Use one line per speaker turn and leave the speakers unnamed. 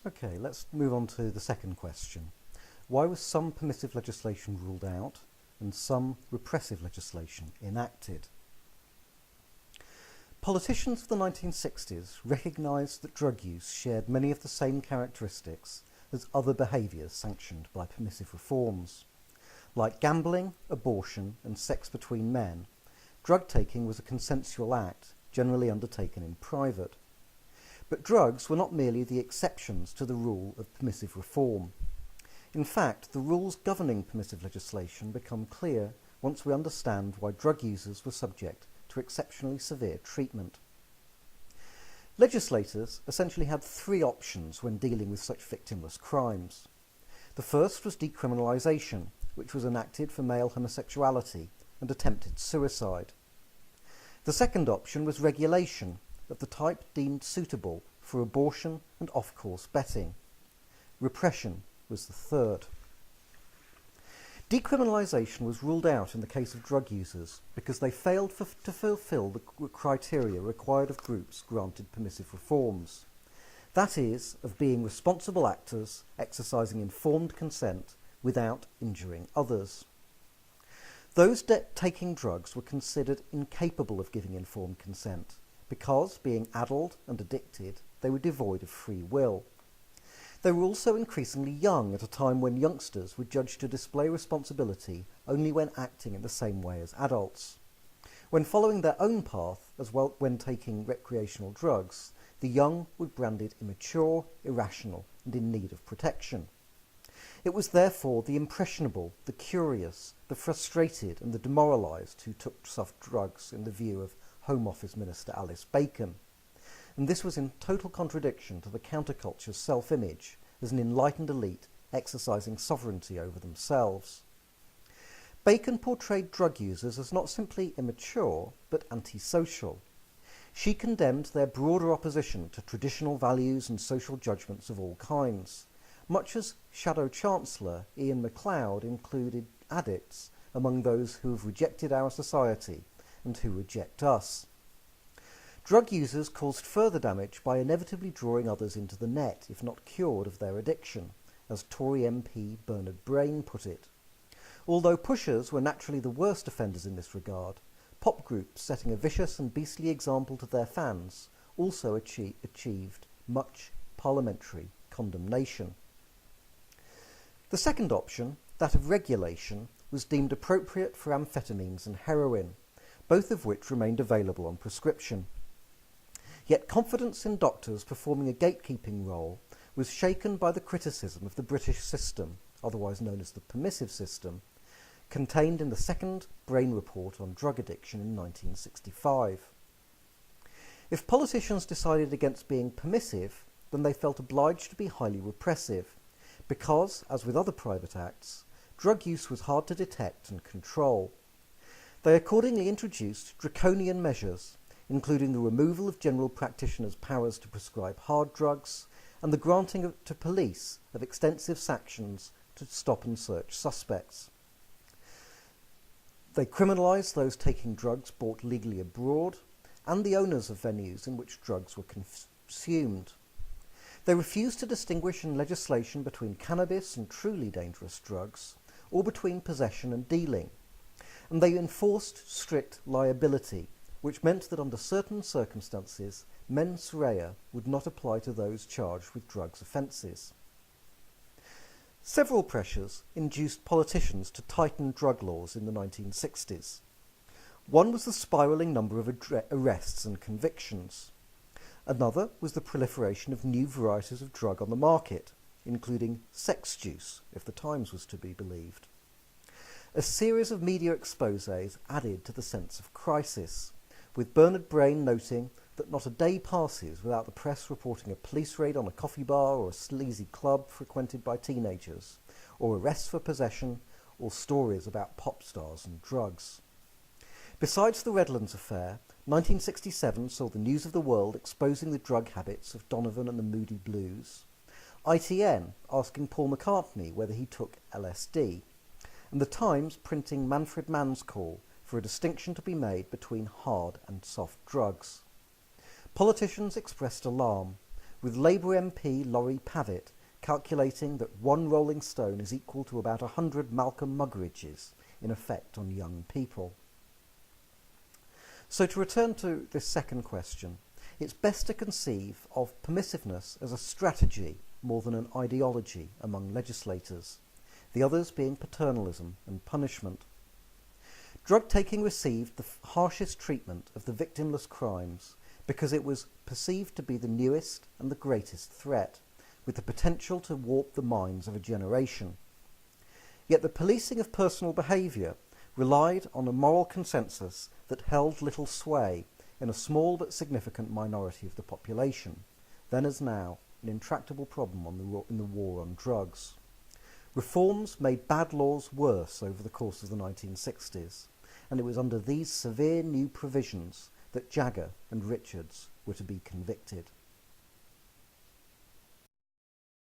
Okay, let's move on to the second question. Why was some permissive legislation ruled out and some repressive legislation enacted? Politicians of the 1960s recognised that drug use shared many of the same characteristics as other behaviours sanctioned by permissive reforms. Like gambling, abortion and sex between men, drug taking was a consensual act, generally undertaken in private. But drugs were not merely the exceptions to the rule of permissive reform. In fact, the rules governing permissive legislation become clear once we understand why drug users were subject to exceptionally severe treatment. Legislators essentially had three options when dealing with such victimless crimes. The first was decriminalisation, which was enacted for male homosexuality and attempted suicide. The second option was regulation, of the type deemed suitable for abortion and off-course betting. Repression was the third. Decriminalisation was ruled out in the case of drug users because they failed to fulfil the criteria required of groups granted permissive reforms. That is, of being responsible actors exercising informed consent without injuring others. Those taking drugs were considered incapable of giving informed consent because, being addled and addicted, they were devoid of free will. They were also increasingly young at a time when youngsters were judged to display responsibility only when acting in the same way as adults. When following their own path, as well when taking recreational drugs, the young were branded immature, irrational, and in need of protection. It was therefore the impressionable, the curious, the frustrated, and the demoralised who took soft drugs in the view of Home Office Minister Alice Bacon. And this was in total contradiction to the counterculture's self-image as an enlightened elite exercising sovereignty over themselves. Bacon portrayed drug users as not simply immature, but antisocial. She condemned their broader opposition to traditional values and social judgments of all kinds, much as Shadow Chancellor Ian MacLeod included addicts among those who have rejected our society and who reject us. Drug users caused further damage by inevitably drawing others into the net, if not cured of their addiction, as Tory MP Bernard Brain put it. Although pushers were naturally the worst offenders in this regard, pop groups setting a vicious and beastly example to their fans also achieved much parliamentary condemnation. The second option, that of regulation, was deemed appropriate for amphetamines and heroin, both of which remained available on prescription. Yet confidence in doctors performing a gatekeeping role was shaken by the criticism of the British system, otherwise known as the permissive system, contained in the second Brain Report on drug addiction in 1965. If politicians decided against being permissive, then they felt obliged to be highly repressive, because, as with other private acts, drug use was hard to detect and control. They accordingly introduced draconian measures, including the removal of general practitioners' powers to prescribe hard drugs and the granting to police of extensive sanctions to stop and search suspects. They criminalised those taking drugs bought legally abroad and the owners of venues in which drugs were consumed. They refused to distinguish in legislation between cannabis and truly dangerous drugs, or between possession and dealing, and they enforced strict liability, which meant that under certain circumstances, mens rea would not apply to those charged with drugs offences. Several pressures induced politicians to tighten drug laws in the 1960s. One was the spiralling number of arrests and convictions. Another was the proliferation of new varieties of drug on the market, including sex juice, if the Times was to be believed. A series of media exposés added to the sense of crisis, with Bernard Brain noting that not a day passes without the press reporting a police raid on a coffee bar or a sleazy club frequented by teenagers, or arrests for possession, or stories about pop stars and drugs. Besides the Redlands Affair, 1967 saw the News of the World exposing the drug habits of Donovan and the Moody Blues, ITN asking Paul McCartney whether he took LSD, and the Times printing Manfred Mann's call for a distinction to be made between hard and soft drugs. Politicians expressed alarm, with Labour MP Laurie Pavitt calculating that one rolling stone is equal to about 100 Malcolm Muggeridges in effect on young people. So to return to this second question, it's best to conceive of permissiveness as a strategy more than an ideology among legislators, the others being paternalism and punishment. Drug taking received the harshest treatment of the victimless crimes because it was perceived to be the newest and the greatest threat, with the potential to warp the minds of a generation. Yet the policing of personal behaviour relied on a moral consensus that held little sway in a small but significant minority of the population, then as now an intractable problem in the war on drugs. Reforms made bad laws worse over the course of the 1960s, and it was under these severe new provisions that Jagger and Richards were to be convicted.